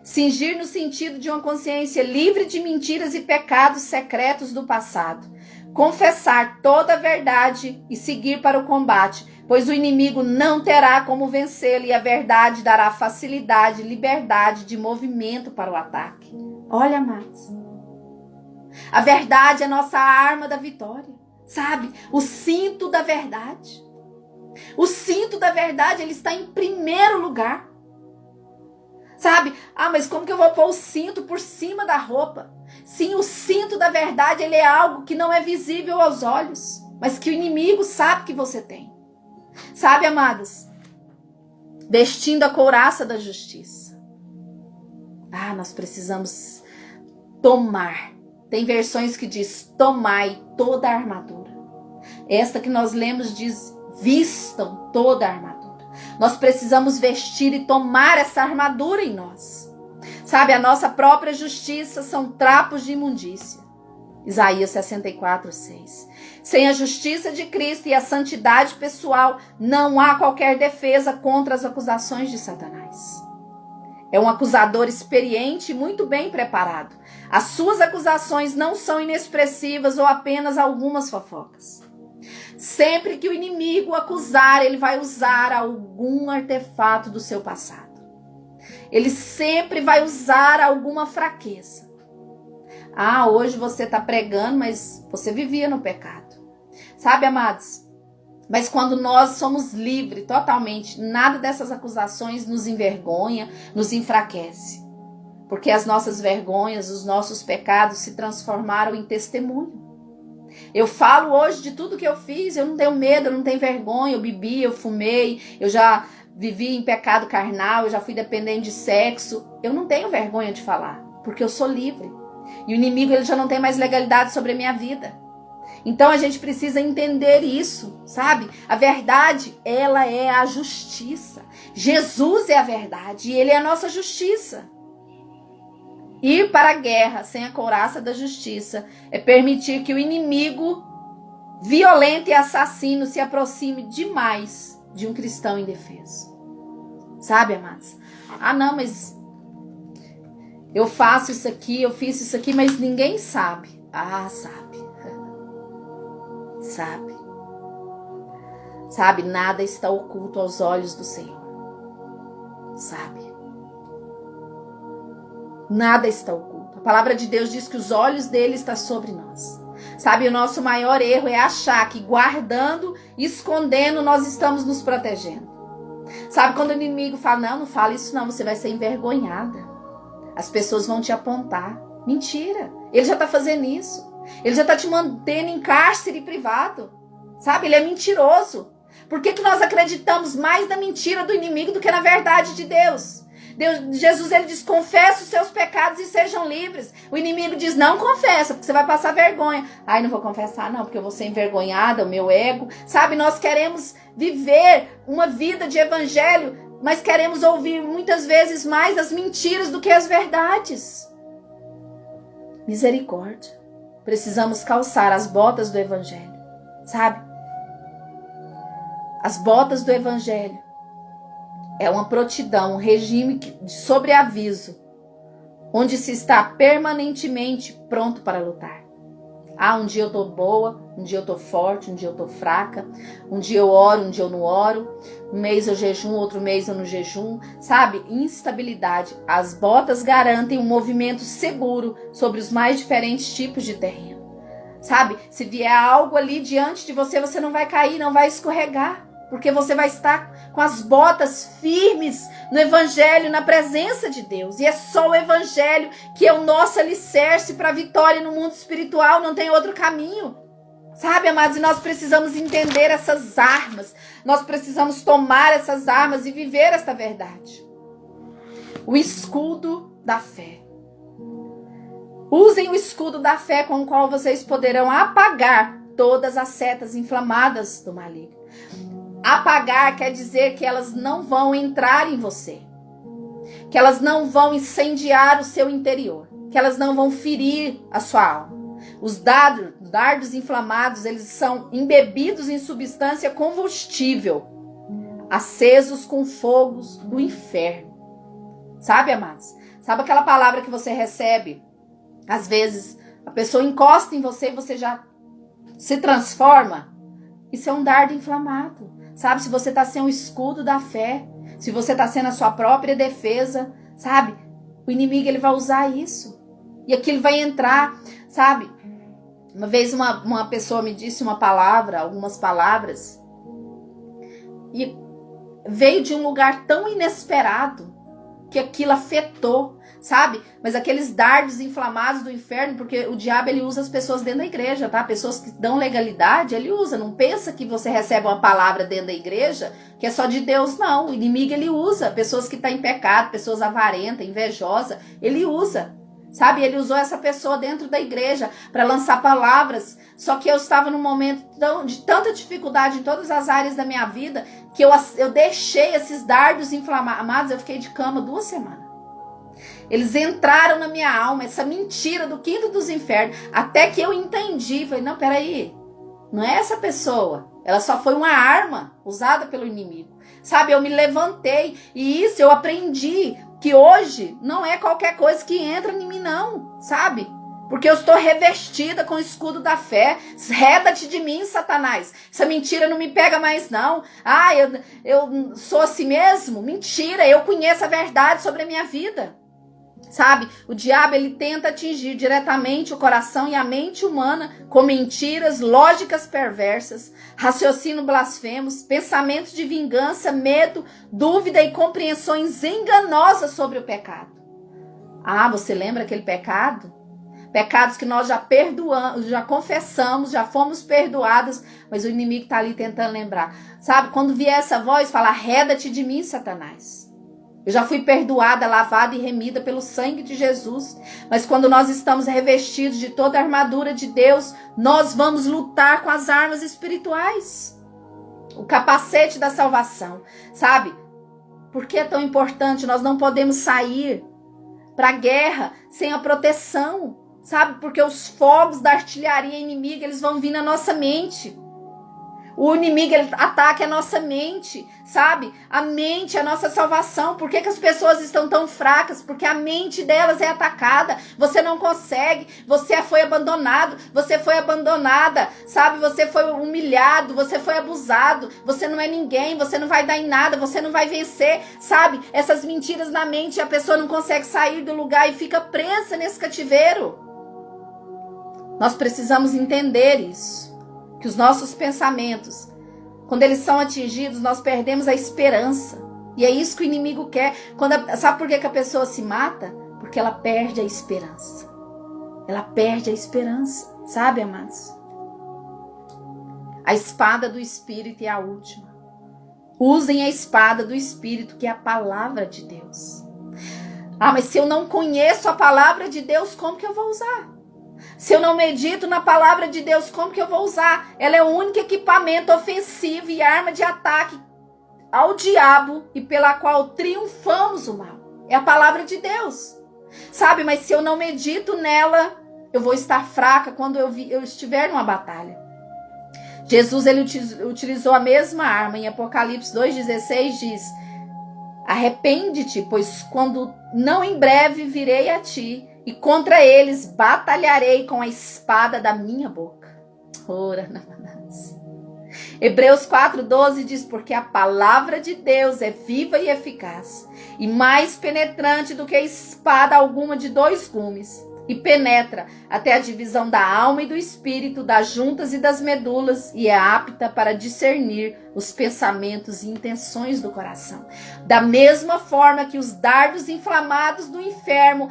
Cingir no sentido de uma consciência livre de mentiras e pecados secretos do passado. Confessar toda a verdade e seguir para o combate, pois o inimigo não terá como vencê-lo e a verdade dará facilidade e liberdade de movimento para o ataque. Olha, amados. A verdade é a nossa arma da vitória. Sabe? O cinto da verdade. O cinto da verdade, ele está em primeiro lugar. Sabe? Mas como que eu vou pôr o cinto por cima da roupa? Sim, o cinto da verdade, ele é algo que não é visível aos olhos, mas que o inimigo sabe que você tem. Sabe, amadas? Vestindo a couraça da justiça. Nós precisamos tomar. Tem versões que diz, tomai toda a armadura. Esta que nós lemos diz, vistam toda a armadura. Nós precisamos vestir e tomar essa armadura em nós. Sabe, a nossa própria justiça são trapos de imundícia. Isaías 64:6. Sem a justiça de Cristo e a santidade pessoal, não há qualquer defesa contra as acusações de Satanás. É um acusador experiente e muito bem preparado. As suas acusações não são inexpressivas ou apenas algumas fofocas. Sempre que o inimigo acusar, ele vai usar algum artefato do seu passado. Ele sempre vai usar alguma fraqueza. Hoje você está pregando, mas você vivia no pecado. Sabe, amados? Mas quando nós somos livres totalmente, nada dessas acusações nos envergonha, nos enfraquece. Porque as nossas vergonhas, os nossos pecados se transformaram em testemunho. Eu falo hoje de tudo que eu fiz, eu não tenho medo, eu não tenho vergonha, eu bebi, eu fumei, eu já vivi em pecado carnal, eu já fui dependente de sexo. Eu não tenho vergonha de falar, porque eu sou livre. E o inimigo ele já não tem mais legalidade sobre a minha vida. Então a gente precisa entender isso, sabe? A verdade, ela é a justiça. Jesus é a verdade e ele é a nossa justiça. Ir para a guerra sem a couraça da justiça é permitir que o inimigo violento e assassino se aproxime demais de um cristão indefeso. Sabe, amados? Não, mas eu faço isso aqui, eu fiz isso aqui, mas ninguém sabe. Sabe. Sabe? Sabe, nada está oculto aos olhos do Senhor. Sabe? Nada está oculto. A palavra de Deus diz que os olhos dele estão sobre nós. Sabe, o nosso maior erro é achar que guardando, escondendo, nós estamos nos protegendo. Sabe, quando o inimigo fala, não fala isso não, você vai ser envergonhada. As pessoas vão te apontar. Mentira, ele já está fazendo isso. Ele já está te mantendo em cárcere privado. Sabe, ele é mentiroso. Por que nós acreditamos mais na mentira do inimigo do que na verdade de Deus? Jesus, ele diz, confessa os seus pecados e sejam livres. O inimigo diz, não confessa, porque você vai passar vergonha. Não vou confessar não, porque eu vou ser envergonhada, o meu ego. Sabe, nós queremos viver uma vida de evangelho, mas queremos ouvir muitas vezes mais as mentiras do que as verdades. Misericórdia. Precisamos calçar as botas do evangelho, sabe? As botas do evangelho é uma prontidão, um regime de sobreaviso, onde se está permanentemente pronto para lutar. Um dia eu tô boa, um dia eu tô forte, um dia eu tô fraca, um dia eu oro, um dia eu não oro, um mês eu jejum, outro mês eu não jejum, sabe? Instabilidade. As botas garantem um movimento seguro sobre os mais diferentes tipos de terreno, sabe? Se vier algo ali diante de você, você não vai cair, não vai escorregar, porque você vai estar com as botas firmes no evangelho, na presença de Deus. E é só o evangelho que é o nosso alicerce para a vitória no mundo espiritual, não tem outro caminho. Sabe, amados, e nós precisamos entender essas armas, nós precisamos tomar essas armas e viver esta verdade. O escudo da fé. Usem o escudo da fé com o qual vocês poderão apagar todas as setas inflamadas do maligno. Apagar quer dizer que elas não vão entrar em você, que elas não vão incendiar o seu interior, que elas não vão ferir a sua alma. Os dardos inflamados, eles são embebidos em substância combustível, acesos com fogos do inferno. Sabe, amados? Sabe aquela palavra que você recebe? Às vezes, a pessoa encosta em você e você já se transforma. Isso é um dardo inflamado. Sabe, se você está sendo o escudo da fé, se você está sendo a sua própria defesa, sabe? O inimigo, ele vai usar isso. E aquilo vai entrar, sabe? Uma vez uma pessoa me disse uma palavra, algumas palavras, e veio de um lugar tão inesperado, que aquilo afetou, sabe? Mas aqueles dardos inflamados do inferno, porque o diabo ele usa as pessoas dentro da igreja, tá? Pessoas que dão legalidade, ele usa. Não pensa que você recebe uma palavra dentro da igreja que é só de Deus, não. O inimigo ele usa pessoas que estão em pecado, pessoas avarentas, invejosas, ele usa. Sabe, ele usou essa pessoa dentro da igreja para lançar palavras. Só que eu estava num momento de tanta dificuldade em todas as áreas da minha vida que eu deixei esses dardos inflamados. Eu fiquei de cama 2 semanas. Eles entraram na minha alma, essa mentira do quinto dos infernos. Até que eu entendi. Falei, não, peraí. Não é essa pessoa. Ela só foi uma arma usada pelo inimigo. Sabe, eu me levantei. E isso eu aprendi. Que hoje não é qualquer coisa que entra em mim não, sabe? Porque eu estou revestida com o escudo da fé. Reda-te de mim, Satanás. Essa mentira não me pega mais não. Ah, eu sou assim mesmo? Mentira, eu conheço a verdade sobre a minha vida. Sabe? O diabo ele tenta atingir diretamente o coração e a mente humana com mentiras, lógicas perversas, raciocínio blasfemos, pensamentos de vingança, medo, dúvida e compreensões enganosas sobre o pecado. Ah, você lembra aquele pecado? Pecados que nós já perdoamos, já confessamos, já fomos perdoados, mas o inimigo está ali tentando lembrar. Sabe? Quando vier essa voz, fala, arreda-te de mim, Satanás. Eu já fui perdoada, lavada e remida pelo sangue de Jesus. Mas quando nós estamos revestidos de toda a armadura de Deus, nós vamos lutar com as armas espirituais. O capacete da salvação, sabe? Por que é tão importante? Nós não podemos sair para a guerra sem a proteção, sabe? Porque os fogos da artilharia inimiga, eles vão vir na nossa mente. O inimigo ele ataca a nossa mente, sabe? A mente é a nossa salvação. Por que as pessoas estão tão fracas? Porque a mente delas é atacada. Você não consegue. Você foi abandonado. Você foi abandonada, sabe? Você foi humilhado. Você foi abusado. Você não é ninguém. Você não vai dar em nada. Você não vai vencer, sabe? Essas mentiras na mente, a pessoa não consegue sair do lugar e fica presa nesse cativeiro. Nós precisamos entender isso. Que os nossos pensamentos, quando eles são atingidos, nós perdemos a esperança. E é isso que o inimigo quer. Sabe por que a pessoa se mata? Porque ela perde a esperança. Ela perde a esperança. Sabe, amados? A espada do Espírito é a última. Usem a espada do Espírito, que é a palavra de Deus. Ah, mas se eu não conheço a palavra de Deus, como que eu vou usar? Se eu não medito na palavra de Deus, como que eu vou usar? Ela é o único equipamento ofensivo e arma de ataque ao diabo e pela qual triunfamos o mal. É a palavra de Deus. Sabe, mas se eu não medito nela, eu vou estar fraca quando eu estiver numa batalha. Jesus ele utilizou a mesma arma. Em Apocalipse 2,16 diz: arrepende-te, pois quando não em breve virei a ti, e contra eles batalharei com a espada da minha boca. Ora, Hebreus 4,12 diz, porque a palavra de Deus é viva e eficaz, e mais penetrante do que a espada alguma de 2 gumes, e penetra até a divisão da alma e do espírito, das juntas e das medulas, e é apta para discernir os pensamentos e intenções do coração. Da mesma forma que os dardos inflamados do inferno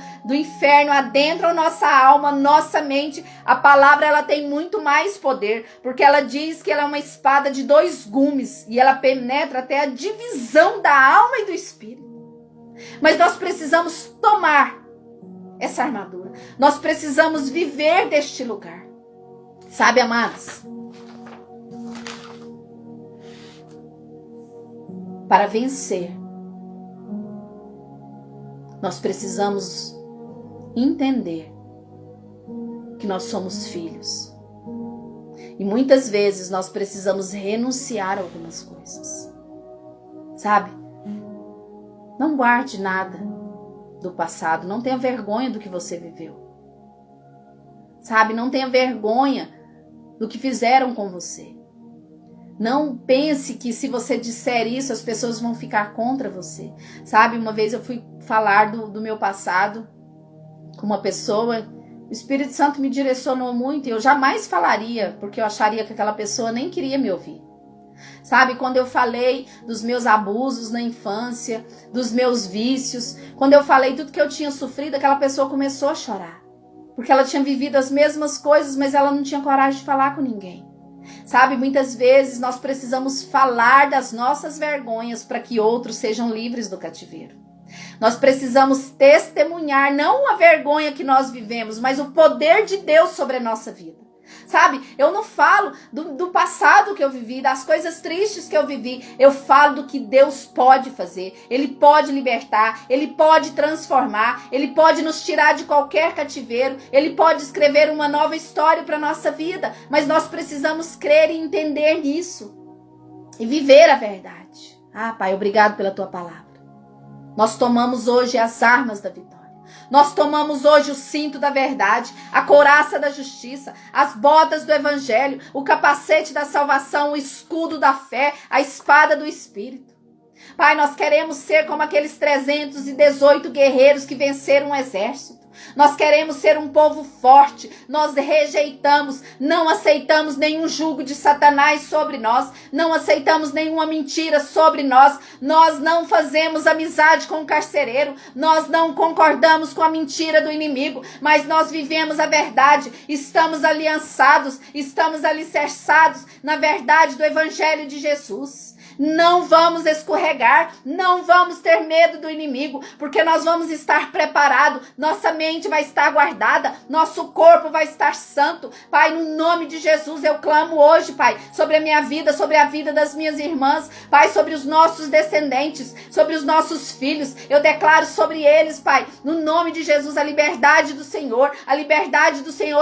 adentram nossa alma, nossa mente, a palavra ela tem muito mais poder, porque ela diz que ela é uma espada de 2 gumes, e ela penetra até a divisão da alma e do espírito. Mas nós precisamos tomar essa armadura. Nós precisamos viver deste lugar. Sabe, amados? Para vencer, nós precisamos entender que nós somos filhos. E muitas vezes nós precisamos renunciar a algumas coisas. Sabe? Não guarde nada do passado, não tenha vergonha do que você viveu. Sabe, não tenha vergonha do que fizeram com você. Não pense que se você disser isso, as pessoas vão ficar contra você. Sabe, uma vez eu fui falar do meu passado com uma pessoa, o Espírito Santo me direcionou muito e eu jamais falaria, porque eu acharia que aquela pessoa nem queria me ouvir. Sabe, quando eu falei dos meus abusos na infância, dos meus vícios, quando eu falei tudo que eu tinha sofrido, aquela pessoa começou a chorar. Porque ela tinha vivido as mesmas coisas, mas ela não tinha coragem de falar com ninguém. Sabe, muitas vezes nós precisamos falar das nossas vergonhas para que outros sejam livres do cativeiro. Nós precisamos testemunhar não a vergonha que nós vivemos, mas o poder de Deus sobre a nossa vida. Sabe, eu não falo do passado que eu vivi, das coisas tristes que eu vivi. Eu falo do que Deus pode fazer. Ele pode libertar, Ele pode transformar, Ele pode nos tirar de qualquer cativeiro, Ele pode escrever uma nova história para a nossa vida. Mas nós precisamos crer e entender nisso e viver a verdade. Ah, Pai, obrigado pela Tua palavra. Nós tomamos hoje as armas da vitória. Nós tomamos hoje o cinto da verdade, a couraça da justiça, as botas do evangelho, o capacete da salvação, o escudo da fé, a espada do Espírito. Pai, nós queremos ser como aqueles 318 guerreiros que venceram um exército. Nós queremos ser um povo forte. Nós rejeitamos, não aceitamos nenhum jugo de Satanás sobre nós. Não aceitamos nenhuma mentira sobre nós. Nós não fazemos amizade com o carcereiro. Nós não concordamos com a mentira do inimigo. Mas nós vivemos a verdade. Estamos aliançados, estamos alicerçados na verdade do Evangelho de Jesus. Não vamos escorregar, não vamos ter medo do inimigo, porque nós vamos estar preparados, nossa mente vai estar guardada, nosso corpo vai estar santo. Pai, no nome de Jesus eu clamo hoje, Pai, sobre a minha vida, sobre a vida das minhas irmãs, Pai, sobre os nossos descendentes, sobre os nossos filhos. Eu declaro sobre eles, Pai, no nome de Jesus, a liberdade do Senhor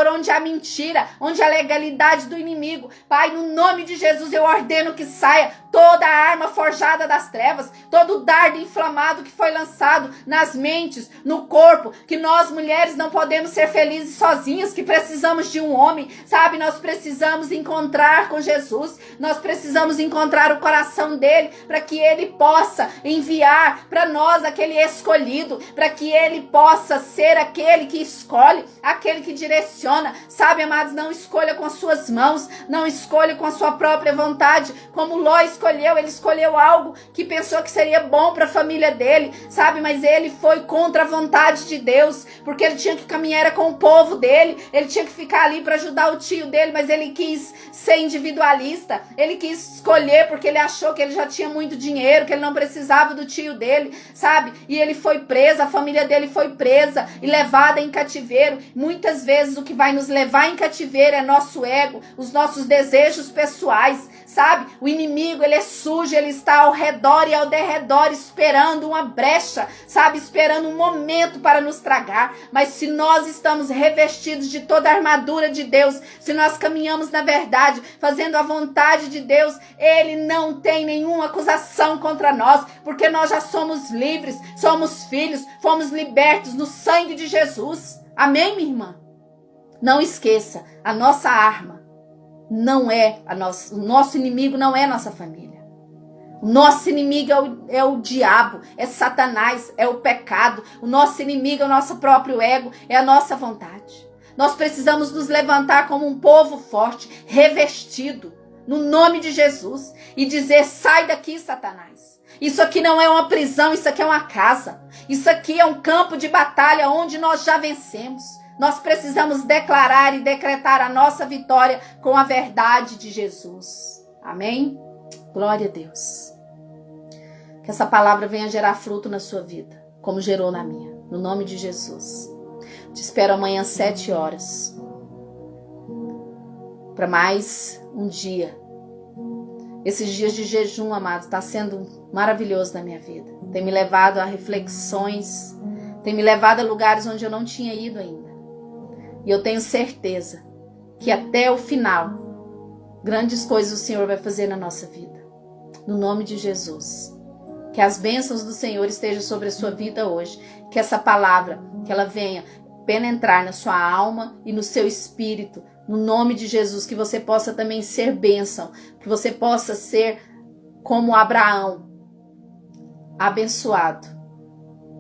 onde há mentira, onde há legalidade do inimigo. Pai, no nome de Jesus eu ordeno que saia toda a arma forjada das trevas, todo o dardo inflamado que foi lançado nas mentes, no corpo, que nós mulheres não podemos ser felizes sozinhas, que precisamos de um homem, sabe? Nós precisamos encontrar com Jesus, nós precisamos encontrar o coração dele, para que ele possa enviar para nós aquele escolhido, para que ele possa ser aquele que escolhe, aquele que direciona, sabe, amados? Não escolha com as suas mãos, não escolha com a sua própria vontade, como Ló escolheu. Ele escolheu algo que pensou que seria bom para a família dele, sabe? Mas ele foi contra a vontade de Deus, porque ele tinha que caminhar com o povo dele, ele tinha que ficar ali para ajudar o tio dele, mas ele quis ser individualista, ele quis escolher porque ele achou que ele já tinha muito dinheiro, que ele não precisava do tio dele, sabe? E ele foi preso, a família dele foi presa e levada em cativeiro. Muitas vezes o que vai nos levar em cativeiro é nosso ego, os nossos desejos pessoais, sabe? O inimigo, ele é sujo, ele está ao redor e ao derredor esperando uma brecha, sabe? Esperando um momento para nos tragar. Mas se nós estamos revestidos de toda a armadura de Deus, se nós caminhamos na verdade, fazendo a vontade de Deus, ele não tem nenhuma acusação contra nós, porque nós já somos livres, somos filhos, fomos libertos no sangue de Jesus. Amém, minha irmã? Não esqueça, a nossa arma não é o nosso inimigo, não é nossa família. O nosso inimigo é o diabo, é Satanás, é o pecado. O nosso inimigo é o nosso próprio ego, é a nossa vontade. Nós precisamos nos levantar como um povo forte, revestido, no nome de Jesus, e dizer: sai daqui, Satanás. Isso aqui não é uma prisão, isso aqui é uma casa. Isso aqui é um campo de batalha onde nós já vencemos. Nós precisamos declarar e decretar a nossa vitória com a verdade de Jesus. Amém? Glória a Deus. Que essa palavra venha gerar fruto na sua vida, como gerou na minha. No nome de Jesus. Te espero amanhã às 7 horas. Para mais um dia. Esses dias de jejum, amado, está sendo maravilhoso na minha vida. Tem me levado a reflexões, tem me levado a lugares onde eu não tinha ido ainda. E eu tenho certeza que até o final, grandes coisas o Senhor vai fazer na nossa vida. No nome de Jesus. Que as bênçãos do Senhor estejam sobre a sua vida hoje. Que essa palavra, que ela venha penetrar na sua alma e no seu espírito. No nome de Jesus, que você possa também ser bênção. Que você possa ser como Abraão, abençoado.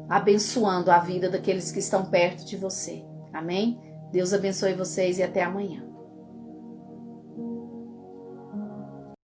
Abençoando a vida daqueles que estão perto de você. Amém? Deus abençoe vocês e até amanhã.